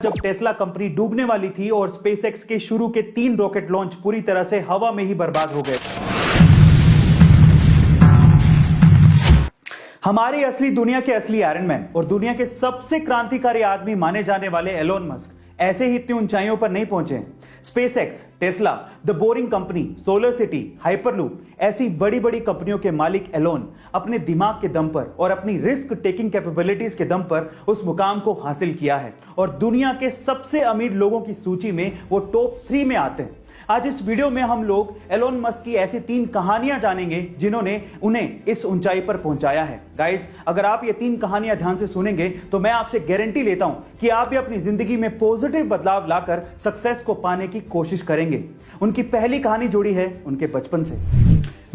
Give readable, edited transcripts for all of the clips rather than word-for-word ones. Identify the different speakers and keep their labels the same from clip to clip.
Speaker 1: जब Tesla company डूबने वाली थी और स्पेसएक्स के शुरू के 3 रॉकेट लॉन्च पूरी तरह से हवा में ही बर्बाद हो गए। हमारी असली दुनिया के असली आयरन मैन और दुनिया के सबसे क्रांतिकारी आदमी माने जाने वाले एलोन मस्क ऐसे ही इतनी ऊंचाइयों पर नहीं पहुंचे। SpaceX, Tesla, the boring company, solar city, hyperloop ऐसी बड़ी बड़ी कंपनियों के मालिक एलोन अपने दिमाग के दम पर और अपनी रिस्क टेकिंग कैपेबिलिटीज के दम पर उस मुकाम को हासिल किया है और दुनिया के सबसे अमीर लोगों की सूची में वो टॉप 3 में आते हैं। आज इस वीडियो में हम लोग एलोन मस्क की ऐसी 3 कहानियां जानेंगे जिन्होंने उन्हें इस ऊंचाई पर पहुंचाया है। गाइस, अगर आप ये 3 कहानियां ध्यान से सुनेंगे तो मैं आपसे गारंटी लेता हूं कि आप भी अपनी जिंदगी में पॉजिटिव बदलाव लाकर सक्सेस को पाने की कोशिश करेंगे। उनकी पहली कहानी जुड़ी है उनके बचपन से।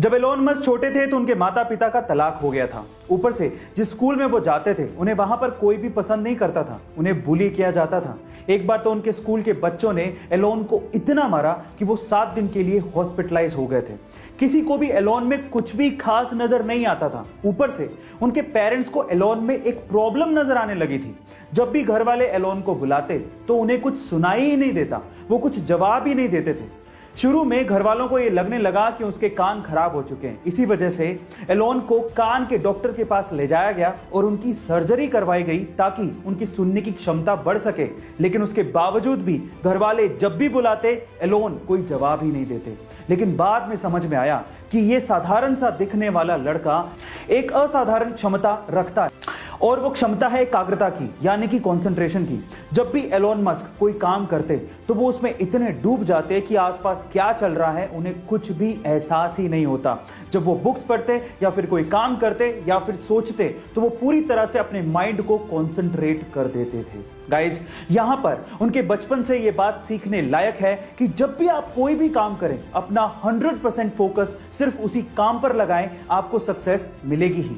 Speaker 1: जब एलोन मस्क छोटे थे तो उनके माता पिता का तलाक हो गया था। ऊपर से जिस स्कूल में वो जाते थे उन्हें वहां पर कोई भी पसंद नहीं करता था, उन्हें बुली किया जाता था। एक बार तो उनके स्कूल के बच्चों ने एलोन को इतना मारा कि वो 7 दिन के लिए हॉस्पिटलाइज हो गए थे। किसी को भी एलोन में कुछ भी खास नजर नहीं आता था। ऊपर से उनके पेरेंट्स को एलोन में एक प्रॉब्लम नजर आने लगी थी। जब भी घर वाले एलोन को बुलाते तो उन्हें कुछ सुनाई ही नहीं देता, वो कुछ जवाब ही नहीं देते थे। शुरू में घर वालों को यह लगने लगा कि उसके कान खराब हो चुके हैं। इसी वजह से एलोन को कान के डॉक्टर के पास ले जाया गया और उनकी सर्जरी करवाई गई ताकि उनकी सुनने की क्षमता बढ़ सके। लेकिन उसके बावजूद भी घर वाले जब भी बुलाते एलोन कोई जवाब ही नहीं देते। लेकिन बाद में समझ में आया कि यह साधारण सा दिखने वाला लड़का एक असाधारण क्षमता रखता है और वो क्षमता है एकाग्रता की, यानी कि कंसंट्रेशन की। जब भी एलोन मस्क कोई काम करते तो वो उसमें इतने डूब जाते कि आसपास क्या चल रहा है उन्हें कुछ भी एहसास ही नहीं होता। जब वो बुक्स पढ़ते या फिर कोई काम करते या फिर सोचते तो वो पूरी तरह से अपने माइंड को कंसंट्रेट कर देते थे। गाइस, यहां पर उनके बचपन से ये बात सीखने लायक है कि जब भी आप कोई भी काम करें अपना 100% फोकस सिर्फ उसी काम पर लगाएं, आपको सक्सेस मिलेगी ही।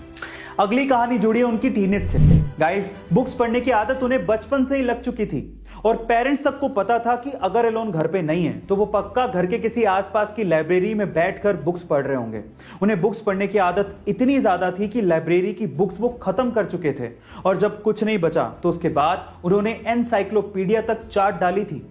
Speaker 1: अगली कहानी जुड़ी है उनकी टीनेज से। गाइस, बुक्स पढ़ने की आदत उन्हें बचपन से ही लग चुकी थी और पेरेंट्स तक को पता था कि अगर एलोन घर पे नहीं है तो वो पक्का घर के किसी आसपास की लाइब्रेरी में बैठकर बुक्स पढ़ रहे होंगे। उन्हें बुक्स पढ़ने की आदत इतनी ज्यादा थी कि लाइब्रेरी की बुक्स वो खत्म कर चुके थे और जब कुछ नहीं बचा तो उसके बाद उन्होंने एनसाइक्लोपीडिया तक चाट डाली थी।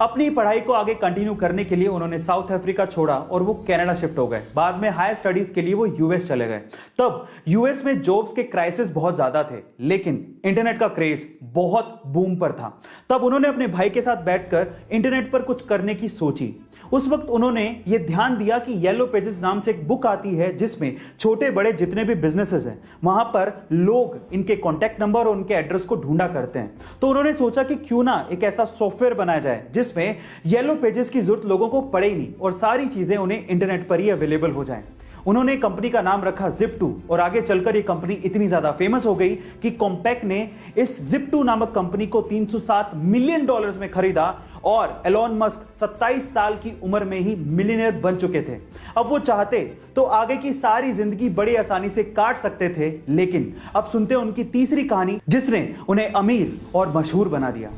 Speaker 1: अपनी पढ़ाई को आगे कंटिन्यू करने के लिए उन्होंने साउथ अफ्रीका छोड़ा और वो कनाडा शिफ्ट हो गए। बाद में हायर स्टडीज के लिए वो यूएस चले गए। तब यूएस में जॉब्स के क्राइसिस बहुत ज्यादा थे, लेकिन इंटरनेट का क्रेज बहुत बूम पर था। तब उन्होंने अपने भाई के साथ बैठकर इंटरनेट पर कुछ करने की सोची। उस वक्त उन्होंने ये ध्यान दिया कि येलो पेजेस नाम से एक बुक आती है जिसमें छोटे बड़े जितने भी बिजनेसेस हैं वहां पर लोग इनके कॉन्टैक्ट नंबर और उनके एड्रेस को ढूंढा करते हैं। तो उन्होंने सोचा कि क्यों ना एक ऐसा सॉफ्टवेयर बनाया जाए जिसमें येलो पेजेस की जरूरत लोगों को पड़े ही नहीं और सारी चीजें उन्हें इंटरनेट पर ही अवेलेबल हो जाएं। उन्होंने कंपनी का नाम रखा Zip2 और आगे चलकर ये कंपनी इतनी ज्यादा फेमस हो गई कि कॉम्पैक्ट ने इस Zip2 नामक कंपनी को $307 मिलियन में खरीदा और एलोन मस्क 27 साल की उम्र में ही मिलियनेयर बन चुके थे। अब वो चाहते तो आगे की सारी जिंदगी बड़ी आसानी से काट सकते थे, लेकिन अब सुनते हैं उनकी तीसरी कहानी जिसने उन्हें अमीर और मशहूर बना दिया।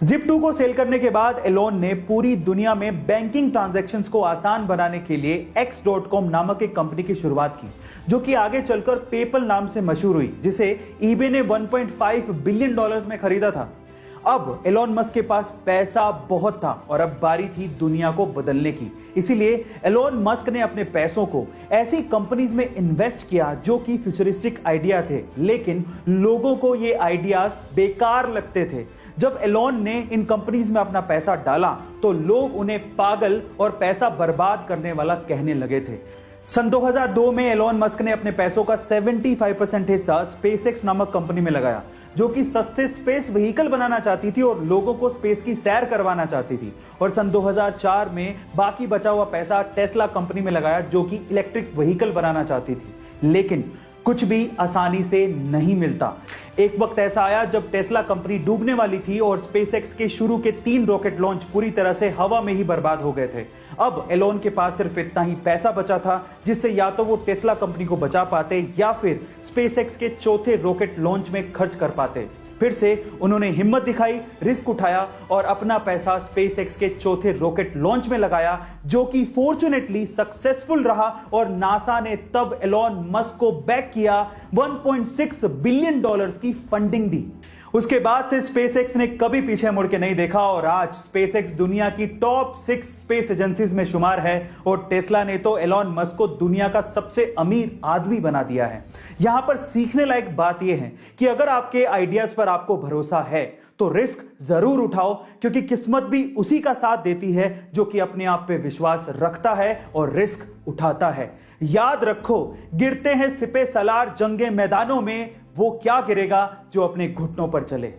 Speaker 1: Zip2 को सेल करने के बाद एलोन ने पूरी दुनिया में बैंकिंग ट्रांजैक्शंस को आसान बनाने के लिए X.com नामक एक कंपनी की शुरुआत की, जो कि आगे चलकर पेपल नाम से मशहूर हुई, जिसे ईबे ने $1.5 बिलियन में खरीदा था। अब एलोन मस्क के पास पैसा बहुत था और अब बारी थी दुनिया को बदलने की। इसीलिए एलोन मस्क ने अपने पैसों को ऐसी कंपनीज में इन्वेस्ट किया जो कि फ्यूचरिस्टिक आइडिया थे, लेकिन लोगों को ये आइडियाज बेकार लगते थे। जब एलोन ने इन कंपनीज में अपना पैसा डाला तो लोग उन्हें पागल और पैसा बर्बाद करने वाला कहने लगे थे। सन 2002 में एलोन मस्क ने अपने पैसों का 75% हिस्सा स्पेसएक्स नामक कंपनी में लगाया, जो कि सस्ते स्पेस व्हीकल बनाना चाहती थी और लोगों को स्पेस की सैर करवाना चाहती थी। और सन 2004 में बाकी बचा हुआ पैसा टेस्ला कंपनी में लगाया, जो कि इलेक्ट्रिक व्हीकल बनाना चाहती थी। लेकिन कुछ भी आसानी से नहीं मिलता। एक वक्त ऐसा आया जब टेस्ला कंपनी डूबने वाली थी और स्पेसएक्स के शुरू के 3 रॉकेट लॉन्च पूरी तरह से हवा में ही बर्बाद हो गए थे। अब एलोन के पास सिर्फ इतना ही पैसा बचा था जिससे या तो वो टेस्ला कंपनी को बचा पाते या फिर स्पेसएक्स के चौथे रॉकेट लॉन्च में खर्च कर पाते। फिर से उन्होंने हिम्मत दिखाई, रिस्क उठाया और अपना पैसा स्पेसएक्स के चौथे रॉकेट लॉन्च में लगाया, जो कि फॉर्चुनेटली सक्सेसफुल रहा और नासा ने तब एलोन मस्क को बैक किया, $1.6 बिलियन की फंडिंग दी। उसके बाद से स्पेसएक्स ने कभी पीछे मुड़ के नहीं देखा और आज स्पेसएक्स दुनिया की टॉप 6 स्पेस एजेंसीज में शुमार है और टेस्ला ने तो एलॉन मस्क को दुनिया का सबसे अमीर आदमी बना दिया है। यहां पर सीखने लायक बात यह है कि अगर आपके आइडियाज पर आपको भरोसा है तो रिस्क जरूर उठाओ, क्योंकि किस्मत भी उसी का साथ देती है जो कि अपने आप पे विश्वास रखता है और रिस्क उठाता है। याद रखो, गिरते हैं सिपे सलार जंगे मैदानों में, वो क्या गिरेगा जो अपने घुटनों पर चले।